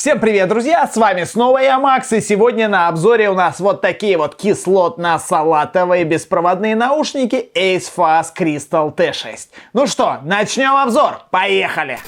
Всем привет, друзья! С вами снова я, Макс, и сегодня на обзоре у нас вот такие вот кислотно-салатовые беспроводные наушники AceFast Crystal T6. Ну что, начнем обзор! Поехали!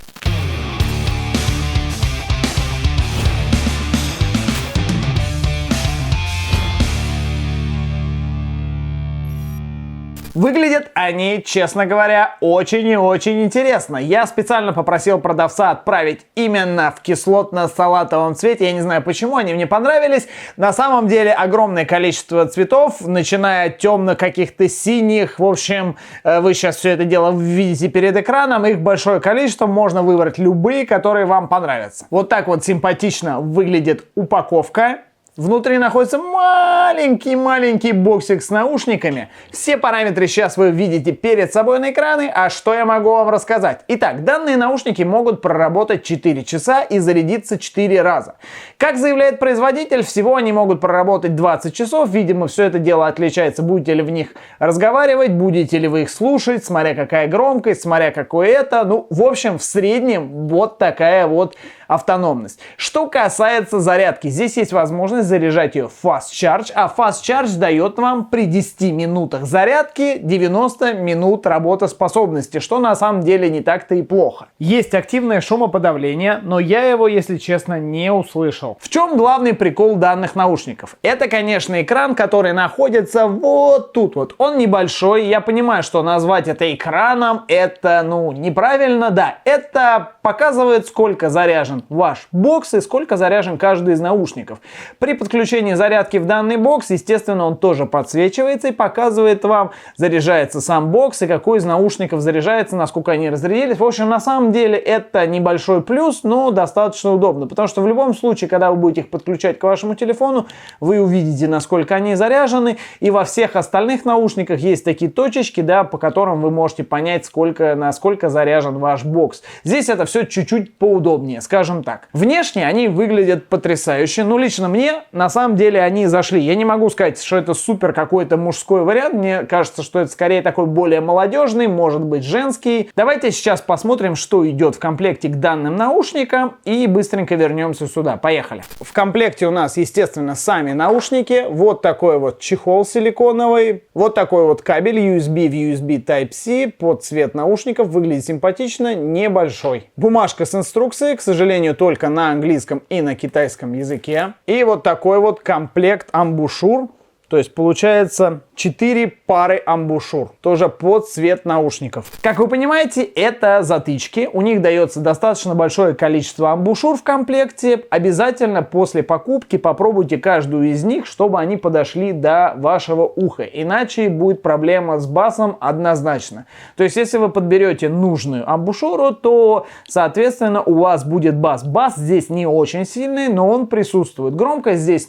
Выглядят они, честно говоря, очень и очень интересно. Я специально попросил продавца отправить именно в кислотно-салатовом цвете. Я не знаю, почему они мне понравились. На самом деле огромное количество цветов, начиная от темных каких-то синих. В общем, вы сейчас все это дело видите перед экраном. Их большое количество, можно выбрать любые, которые вам понравятся. Вот так вот симпатично выглядит упаковка. Внутри находится маленький боксик с наушниками. Все параметры сейчас вы видите перед собой на экране. А что я могу вам рассказать? Итак, данные наушники могут проработать 4 часа и зарядиться 4 раза. Как заявляет производитель, всего они могут проработать 20 часов. Видимо, все это дело отличается, будете ли в них разговаривать, будете ли вы их слушать, смотря какая громкость, смотря какое это. Ну, в общем, в среднем вот такая вот автономность. Что касается зарядки, здесь есть возможность заряжать ее в Fast Charge, а Fast Charge дает вам при 10 минутах зарядки 90 минут работоспособности, что на самом деле не так-то и плохо. Есть активное шумоподавление, но я его, если честно, не услышал. В чем главный прикол данных наушников? Это, конечно, экран, который находится вот тут вот. Он небольшой, я понимаю, что назвать это экраном, это, неправильно, да. Это показывает, сколько заряжен ваш бокс и сколько заряжен каждый из наушников. При подключении зарядки в данный бокс, естественно, он тоже подсвечивается и показывает вам, заряжается сам бокс и какой из наушников заряжается, насколько они разрядились. В общем, на самом деле это небольшой плюс, но достаточно удобно, потому что в любом случае, когда вы будете их подключать к вашему телефону, вы увидите, насколько они заряжены, и во всех остальных наушниках есть такие точечки, да, по которым вы можете понять, насколько заряжен ваш бокс. Здесь это все чуть-чуть поудобнее, скажем так. Внешне они выглядят потрясающе, но лично мне на самом деле они зашли. Я не могу сказать, что это супер какой-то мужской вариант, мне кажется, что это скорее такой более молодежный, может быть женский. Давайте сейчас посмотрим, что идет в комплекте к данным наушникам, и быстренько вернемся сюда. Поехали. В комплекте у нас, естественно, сами наушники, вот такой вот чехол силиконовый, вот такой вот кабель USB в USB Type-C под цвет наушников, выглядит симпатично, небольшой. Бумажка с инструкцией, к сожалению, только на английском и на китайском языке. И вот такой вот комплект амбушюр. То есть получается 4 пары амбушюр, тоже под цвет наушников. Как вы понимаете, это затычки. У них дается достаточно большое количество амбушюр в комплекте. Обязательно после покупки попробуйте каждую из них, чтобы они подошли до вашего уха. Иначе будет проблема с басом однозначно. То есть если вы подберете нужную амбушюру, то, соответственно, у вас будет бас. Бас здесь не очень сильный, но он присутствует. Громкость здесь,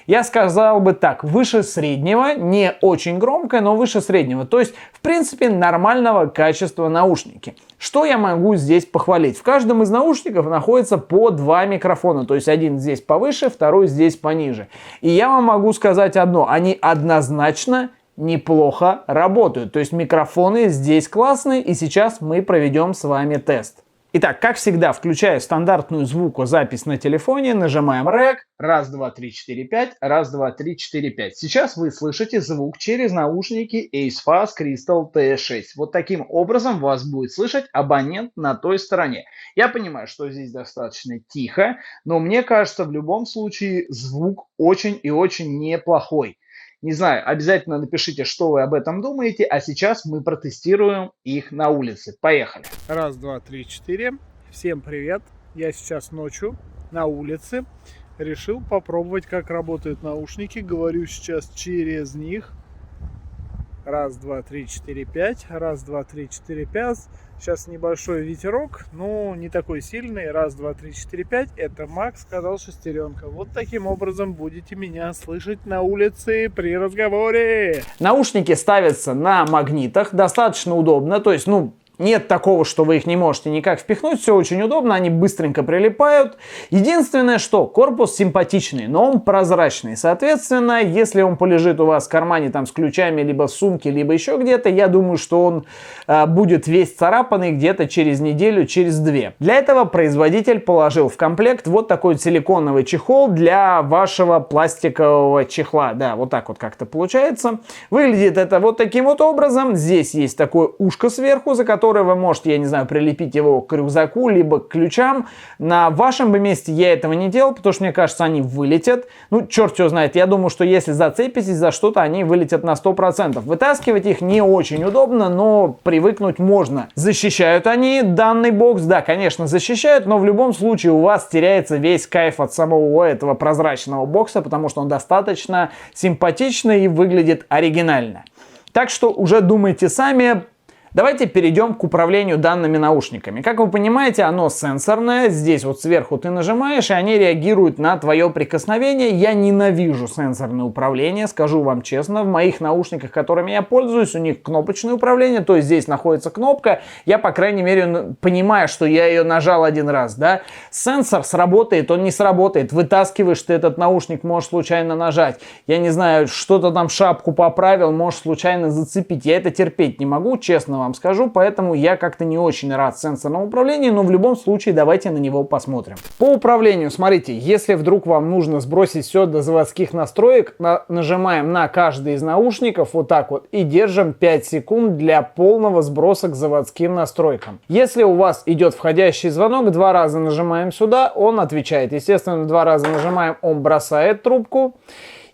я сказал бы так, выше среднего, не очень громкая, но выше среднего. То есть, в принципе, нормального качества наушники. Что я могу здесь похвалить? В каждом из наушников находится по 2 микрофона. То есть, один здесь повыше, второй здесь пониже. И я вам могу сказать одно. Они однозначно неплохо работают. То есть, микрофоны здесь классные. И сейчас мы проведем с вами тест. Итак, как всегда, включаю стандартную звукозапись на телефоне, нажимаем REC, раз, два, три, четыре, пять, раз, два, три, четыре, пять. Сейчас вы слышите звук через наушники AceFast Crystal T6. Вот таким образом вас будет слышать абонент на той стороне. Я понимаю, что здесь достаточно тихо, но мне кажется, в любом случае звук очень и очень неплохой. Не знаю, обязательно напишите, что вы об этом думаете, а сейчас мы протестируем их на улице. Поехали. Раз, два, три, четыре. Всем привет. Я сейчас ночью на улице. Решил попробовать, как работают наушники. Говорю сейчас через них. Раз, два, три, четыре, пять. Раз, два, три, четыре, пять. Сейчас небольшой ветерок, но не такой сильный. Раз, два, три, четыре, пять. Это Макс сказал шестеренка. Вот таким образом будете меня слышать на улице при разговоре. Наушники ставятся на магнитах, достаточно удобно. То есть, нет такого, что вы их не можете никак впихнуть, все очень удобно, они быстренько прилипают. Единственное, что корпус симпатичный, но он прозрачный. Соответственно, если он полежит у вас в кармане там с ключами, либо в сумке, либо еще где-то, я думаю, что он будет весь царапанный где-то через неделю, через две. Для этого производитель положил в комплект вот такой силиконовый чехол для вашего пластикового чехла. Да, вот так вот как-то получается. Выглядит это вот таким вот образом. Здесь есть такое ушко сверху, за которое вы можете, я не знаю, прилепить его к рюкзаку, либо к ключам. На вашем бы месте я этого не делал, потому что, мне кажется, они вылетят. Ну, черт его знает. Я думаю, что если зацепитесь за что-то, они вылетят на 100%. Вытаскивать их не очень удобно, но привыкнуть можно. Защищают они данный бокс? Да, конечно, защищают, но в любом случае у вас теряется весь кайф от самого этого прозрачного бокса, потому что он достаточно симпатичный и выглядит оригинально. Так что уже думайте сами. Давайте перейдем к управлению данными наушниками. Как вы понимаете, оно сенсорное. Здесь вот сверху ты нажимаешь, и они реагируют на твое прикосновение. Я ненавижу сенсорное управление, скажу вам честно. В моих наушниках, которыми я пользуюсь, у них кнопочное управление. То есть здесь находится кнопка. Я, по крайней мере, понимаю, что я ее нажал один раз. Да? Сенсор сработает, он не сработает. Вытаскиваешь ты этот наушник, можешь случайно нажать. Я не знаю, что-то там шапку поправил, можешь случайно зацепить. Я это терпеть не могу, честно вам скажу, поэтому я как-то не очень рад сенсорному управлению, но в любом случае давайте на него посмотрим. По управлению, смотрите, если вдруг вам нужно сбросить все до заводских настроек, нажимаем на каждый из наушников вот так вот и держим 5 секунд для полного сброса к заводским настройкам. Если у вас идет входящий звонок, 2 раза нажимаем сюда, он отвечает. Естественно, 2 раза нажимаем, он бросает трубку.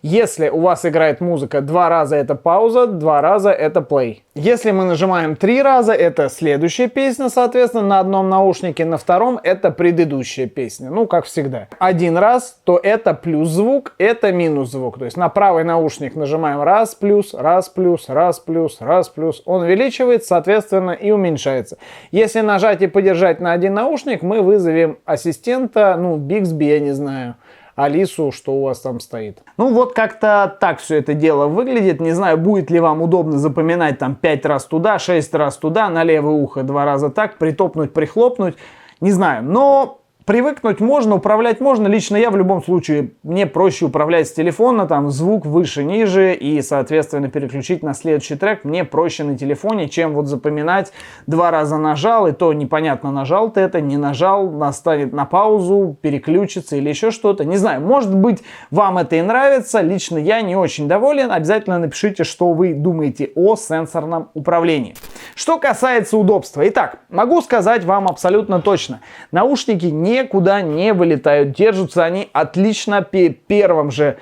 Если у вас играет музыка, 2 раза это пауза, 2 раза это плей. Если мы нажимаем 3 раза, это следующая песня, соответственно, на одном наушнике, на втором это предыдущая песня, ну, как всегда. 1 раз, то это плюс звук, это минус звук. То есть на правый наушник нажимаем раз плюс, раз плюс, раз плюс, раз плюс. Он увеличивается, соответственно, и уменьшается. Если нажать и подержать на один наушник, мы вызовем ассистента, ну, Bixby, я не знаю, Алису, что у вас там стоит. Ну вот как-то так все это дело выглядит. Не знаю, будет ли вам удобно запоминать там 5 раз туда, 6 раз туда, на левое ухо 2 раза так, притопнуть, прихлопнуть. Не знаю, но привыкнуть можно, управлять можно. Лично я в любом случае, мне проще управлять с телефона, там звук выше, ниже и, соответственно, переключить на следующий трек мне проще на телефоне, чем вот запоминать 2 раза нажал, и то непонятно, нажал ты это, не нажал, настанет на паузу, переключится или еще что-то. Не знаю, может быть, вам это и нравится. Лично я не очень доволен. Обязательно напишите, что вы думаете о сенсорном управлении. Что касается удобства. Итак, могу сказать вам абсолютно точно. Наушники никуда не вылетают. Держатся они отлично. При первом же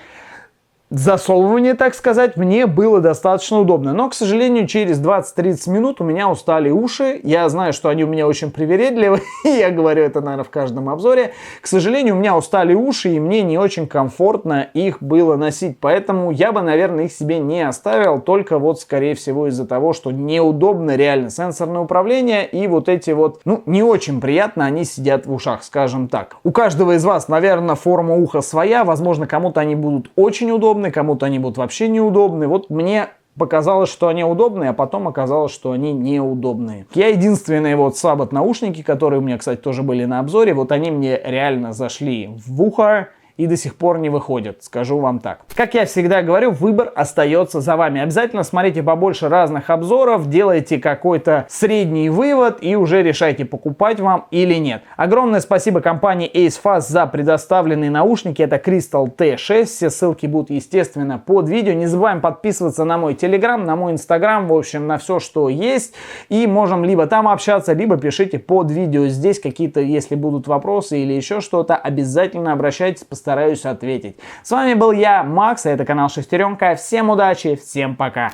засовывание, так сказать, мне было достаточно удобно. Но, к сожалению, через 20-30 минут у меня устали уши. Я знаю, что они у меня очень привередливы. Я говорю это, наверное, в каждом обзоре. К сожалению, у меня устали уши, и мне не очень комфортно их было носить. Поэтому я бы, наверное, их себе не оставил. Только вот, скорее всего, из-за того, что неудобно реально сенсорное управление. И вот эти вот, ну, не очень приятно они сидят в ушах, скажем так. У каждого из вас, наверное, форма уха своя. Возможно, кому-то они будут очень удобны, кому-то они будут вообще неудобны. Вот мне показалось, что они удобные, а потом оказалось, что они неудобные. Я единственные вот Sabbath наушники, которые у меня, кстати, тоже были на обзоре, вот они мне реально зашли в ухо и до сих пор не выходят, скажу вам так. Как я всегда говорю, выбор остается за вами. Обязательно смотрите побольше разных обзоров, делайте какой-то средний вывод и уже решайте, покупать вам или нет. Огромное спасибо компании AceFast за предоставленные наушники. Это Crystal T6. Все ссылки будут, естественно, под видео. Не забываем подписываться на мой Telegram, на мой Instagram, в общем, на все, что есть. И можем либо там общаться, либо пишите под видео здесь какие-то, если будут вопросы или еще что-то, обязательно обращайтесь, постараюсь ответить. С вами был я, Макс, а это канал Шестеренка. Всем удачи, всем пока!